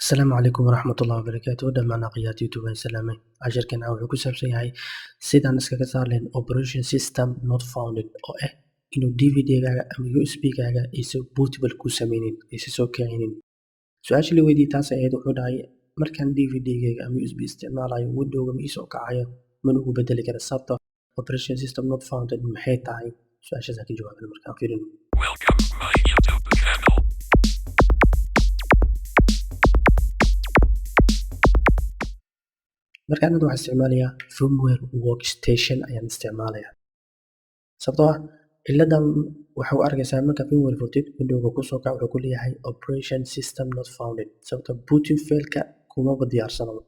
Asalaamu calaykum waraxmatullahi wabarakaatu dhammaan aqyaad youtube aan salaamay cashirkan wuxuu ku saabsan yahay sidaan iskaga saar lahayn operation system not founded oo ah inuu dvd-gaaga ama usb-gaaga aysan bootable ku sameynin aysan soo kicinin su-aasha la weydiiyey taas ahayd wuxuu dhahay markaan dvd-gaaga ama usb isticmaalayo windowga ma isoo kacayo mana ugu bedeli kara sababta operation system not founded maxay tahay su-aashaas ka jawaabana markaan fiirino Welcome to my YouTube channel. markaan hadda waxaan isticmaalayaa firmware workstation ayaan isticmaalayaa sababtoo ah ciladan waxa u arkaysaa marka firmware furtid windowga kusoo kaca wuxuu ku leeyahay operation system not founded sababta booting failka kumaba diyaarsanaba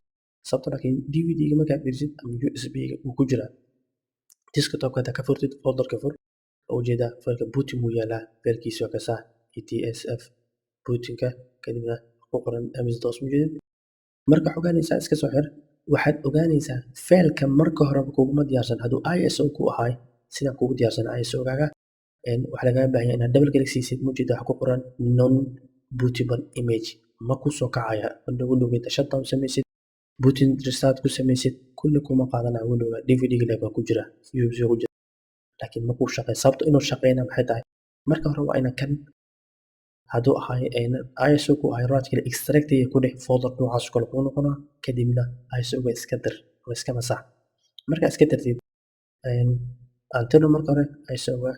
sababta laakiin dvd-ga markaad gelisid ama usb-ga uu ku jiraa desktopka hada ka furtid folderka fur oo ujeedaa failka booting wuu yaalaa failkiisa waa kasaa etsf bootingka kadibna ku qoran ms-dos mujeedid marka waxaad ogaanaysaa iska soo xir waxaad ogaanaysaa failka marka horeba kuguma diyaarsan hadduu iso ku ahay sidaan kugu diyaarsan iso-gaaga waxaa lagaga baahanya inaad double click siisid mujeeda waxa ku qoran non bootable image ma kusoo kacaya windowga shutdown samaysid booting restart ku samaysid kulli kuma qaadanaya windowga dvd-ga leg waa ku jira USB ku jira laakiin ma kuu shaqeyn sababta inuu shaqeyna maxay tahay marka hore waa ina kan hadduu ahay iso ku ahay right-kale extract iyo ku dheh folder noocaas kale kuu noqonaa kadibna iso-ga iska dir oo iska masax marka iska dirtid antino marka hore iso-ga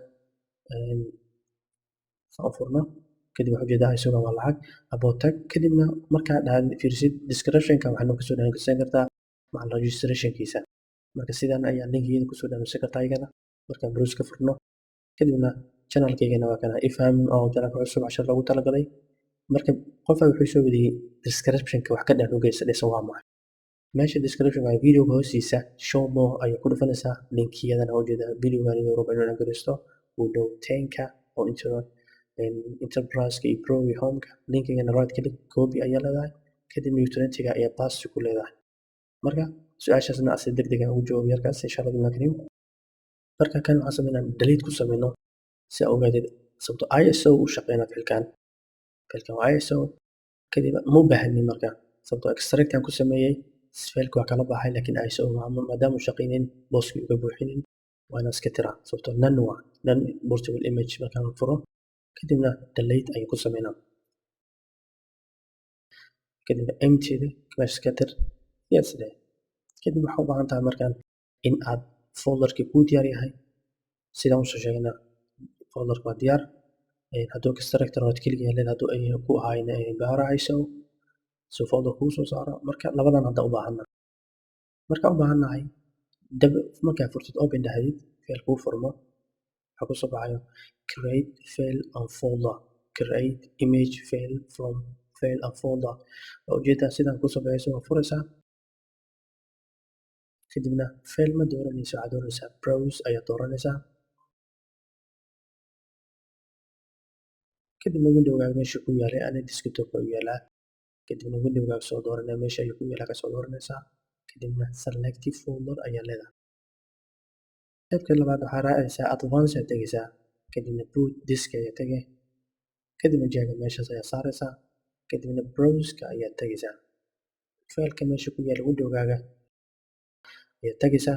saan u furno kadib waxaa ujeedaa iso-ga waa lacag about tag kadibna markaa dhaad fiirsid description-ka waxaad kasoo dhaansan kartaa macal registrationkiisa marka sidaan ayaa linkigeeda kusoo dhaansan kartaa iyagana markaan browse ka furno kadibna channelkaygana waa kana ifham oo channelka cusub cashar loogu talagalay marka qofaa wuxuu soo wadiyey description-ka wax ka dhan ugeysa dhisa waa maxay meesha description waa videoga hoostiisa show more ayay ku dhufanaysaa linkiyadana ujeeda videogan iyo rabo inaan gelisto window 10ka oo enterprise-ka iyo pro iyo home-ka linkigana right click copy ayaa leedahay kadibna utility-ga ayaa paste ku leedahay marka su-aashaasna asi degdeg aan ugu jawaab yarkaas insha allah billahi kariim marka kan waxaan sameynaa delete ku sameyno si aad ogaatid sababto iso u shaqeynaa filkan waa iso kadib ma u baahnin marka sababto extract aan ku sameeyey failka waa kala baxay laakiin iso maadaama uu shaqeynin booskii uga buuxinin waa inaan iska tiraa sababto nan waa nan portable image markaan furo kadibna delete ayaan ku sameynaa kadibna empty-da meesha iska tir yes dheh kadib waxaa u baahan tahay markaan in aad folderkii kuu diyaar yahay sidaan usoo sheegnaa folderka waa diyaar hadduu extractor right click yeelin hadduu ay ku ahayna baara iso si folder kuu soo saaro marka labadan hadda u baahana marka u baahannahay markaa furtid open dhahdid fail kuu furmo waxaa kusoo baxayo create fail and folder create image fail from fail and folder waa ujeedaa sidaan kusoo baxayso waa furaysaa kadibna fail ma dooranayso waxaad dooranaysaa browse ayaa dooranaysaa kadibna windowgaaga meesha ku yaalay ana desktopka u yaalaa kadibna windowgaaga soo dooranaya meesha ayuu ku yaalaa kasoo dooranaysaa kadibna selective folder ayaa leedahay qaybka labaad waxaa raacaysaa advance aad tegaysaa kadibna boot disk ayaa tegay kadibna jeega meeshaas ayaa saaraysaa kadibna browse-ka ayaa tegaysaa failka meesha ku yaala windowgaaga ayaa tegaysaa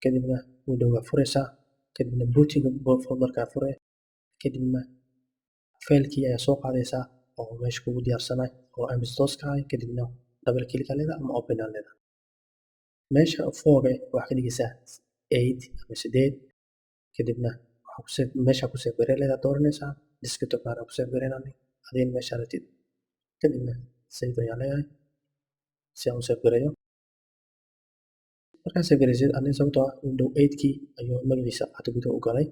kadibna windowga furaysaa kadibna bootinga folderkaa fure kadibna failkii ayaa soo qaadaysaa oo meesha kugu diyaarsanay oo ms-dos-ka ahay kadibna double click aa leedahay ama open aa leedahay meesha foga waxaa ka dhigaysaa 8 ama 8 kadibna meesha ku save garee leedahay dooranaysaa desktopkaana ku save gareynani adina meesha ratid kadibna save ayaa leeyahay si aan u save gareeyo markaa save gareysid aniga sababtoo ah window 8kii ayuu magaciisa hada gudaha u galay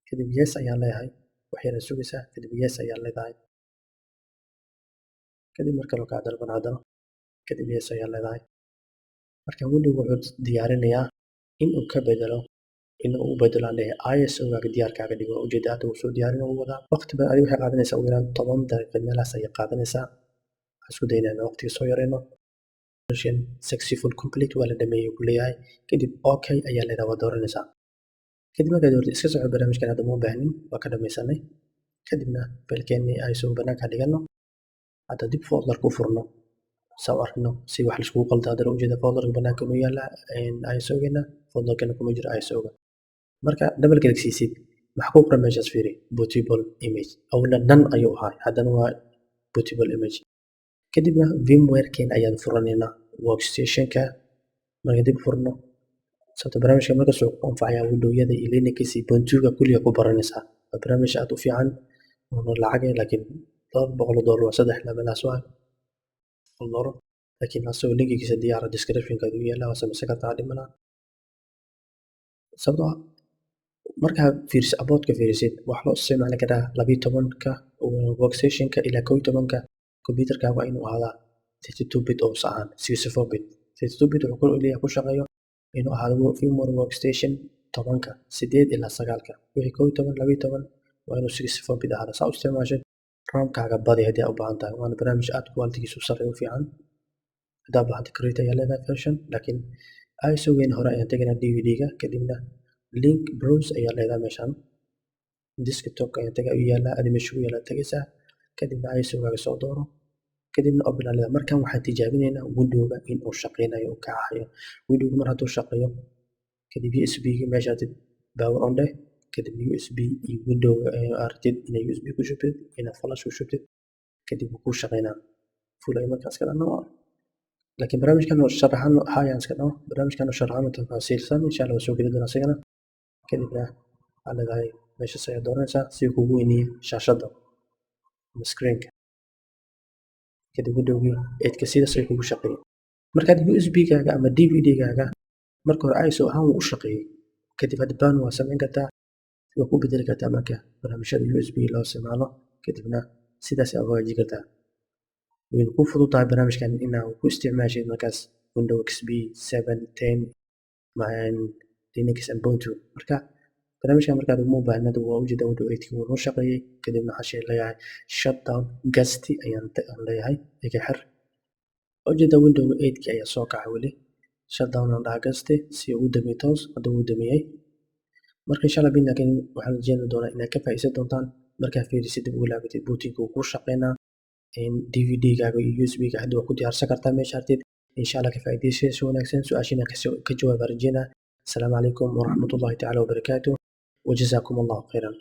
kadib yes ayaan leeyahay wax yara sugaysaa kadib yes ayaa leedahay kadib mar kale kaa dalban haddana kadib yes ayaa leedahay marka windowga wuxuu diyaarinayaa inuu ka bedelo inuu u bedelo aan leeyahay iso-gaaga diyaarkaaga dhigo ujeeda hadda uu soo diyaarin u wadaa waqti badan adiga waxay qaadanaysaa ugu yaraan 10 daqiiqo meelahaas ayay qaadanaysaa waxaan isku daynaa inaan waqtiga soo yareyno successful complete waa la dhameeyey ku leeyahay kadib okay ayaa leedahay waa dooranaysaa kadib markaad doortid iska soco barnaamijkan hadda ma u baahnin waa ka dhamaysanay kadibna failkeenii iso banaanka dhigano hadda dib folderka u furno saa u arkno si wax laiskugu qalda haddana ujeeda folderka banaanka inuu yaala ISO-geena folderkana kuma jiro ISO-ga marka double click siisid maxaa ku qoran meeshaas fiiri bootable image awla nan ayuu ahaa haddana waa bootable image kadibna VMware-keen ayaan furanaynaa workstation-ka marka dib furno sababta barnaamijka markaas wuxuu ku anfacayaa windowyada iyo Linux iyo Ubuntu-ga kulliga ku baranaysaa waa barnaamij aad u fiican oona lacag laakiin $200 waa saddex meelahaas waa $100 laakiin asagoo linkigiisa diyaara description-ka u yaala waa samaysan kartaa dhib malaha sababtoo ah markaa fiirisid about-ka fiirisid waxaa loo isticmaali karaa 12-ka workstation-ka ilaa 11-ka computer-ka waa inuu ahaadaa 32-bit oo saxan 64-bit 32-bit wuxuu leeyahay ku shaqeeyo inuu ahaado VMware workstation 10-ka 8 ilaa 9-ka wixii 11 12 waa inuu 64-bit ahaado saa u isticmaashid RAM-kaaga badi haddii aad u baahan tahay waana barnaamij aad quality-giisu sarreeyo u fiican haddaad u baahanta create ayaa leedahay version laakiin ISO-geena hore ayaan tegaynaa DVD-ga kadibna link browse ayaa leedahay meeshaan desktop-ka ayaan tagaa u yaalaa adi meesha u yaalaa tagaysaa kadibna ISO-gaaga soo dooro kadibna open ayaa leedahay markan waxaan tijaabinaynaa window-ga in uu shaqeynayo uu kacayo window-ga mar hadduu shaqeeyo kadib USB-ga meesha aad power on dheh kadib USB iyo window-ga aragtid inay USB ku shubtid inaad flash ku shubtid kadib wuu kuu shaqeynaa full ay markaas ka dhano laakiin barnaamijkan oo sharaxan hayaan iska dhaho barnaamijkan oo sharaxan tafaasiilsan insha Allah waa soo geli doonaa isagana kadibna waxaa leedahay meeshaas ayaad dooranaysaa si uu kugu weyniyo shaashadda ama screen-ka kadib window-gii 8-ka sidaas ayuu kugu shaqeeyay markaad USB-gaaga ama DVD-gaaga marka hore ISO ahaan wuu u shaqeeyay kadib hadda ban waa samayn kartaa waa ku bedeli kartaa marka barnaamijyada USB loo isticmaalo kadibna sidaas ayaa hagaajin kartaa wayna ku fududahay barnaamijkan inaad ku isticmaashid markaas Windows XP 7 10 Linux and Ubuntu marka barnaamijkan markaad uma baahnid waa ujeeda Windows 8 wuu noo shaqeeyay kadibna waxaa leeyahay shutdown gasti ayaan leeyahay iga xir ujeeda Windows 8 ayaa soo kacay weli shutdown aan dhaha gasti si uu damiyo toos hadda wuu damiyay marka insha Allah laakiin waxaan rajeyni doonaa inaad ka faa'iideysan doontaan markaa fiirisid dib ugu laabatid bootinka uu ku shaqeynaa DVD-gaaga iyo USB-ga hadda waa ku diyaarsan kartaa meesha artid insha Allah ka faa'iideysi wanaagsan su'aashina ka jawaab rajeyna السلام عليكم ورحمة الله تعالى وبركاته وجزاكم الله خيرا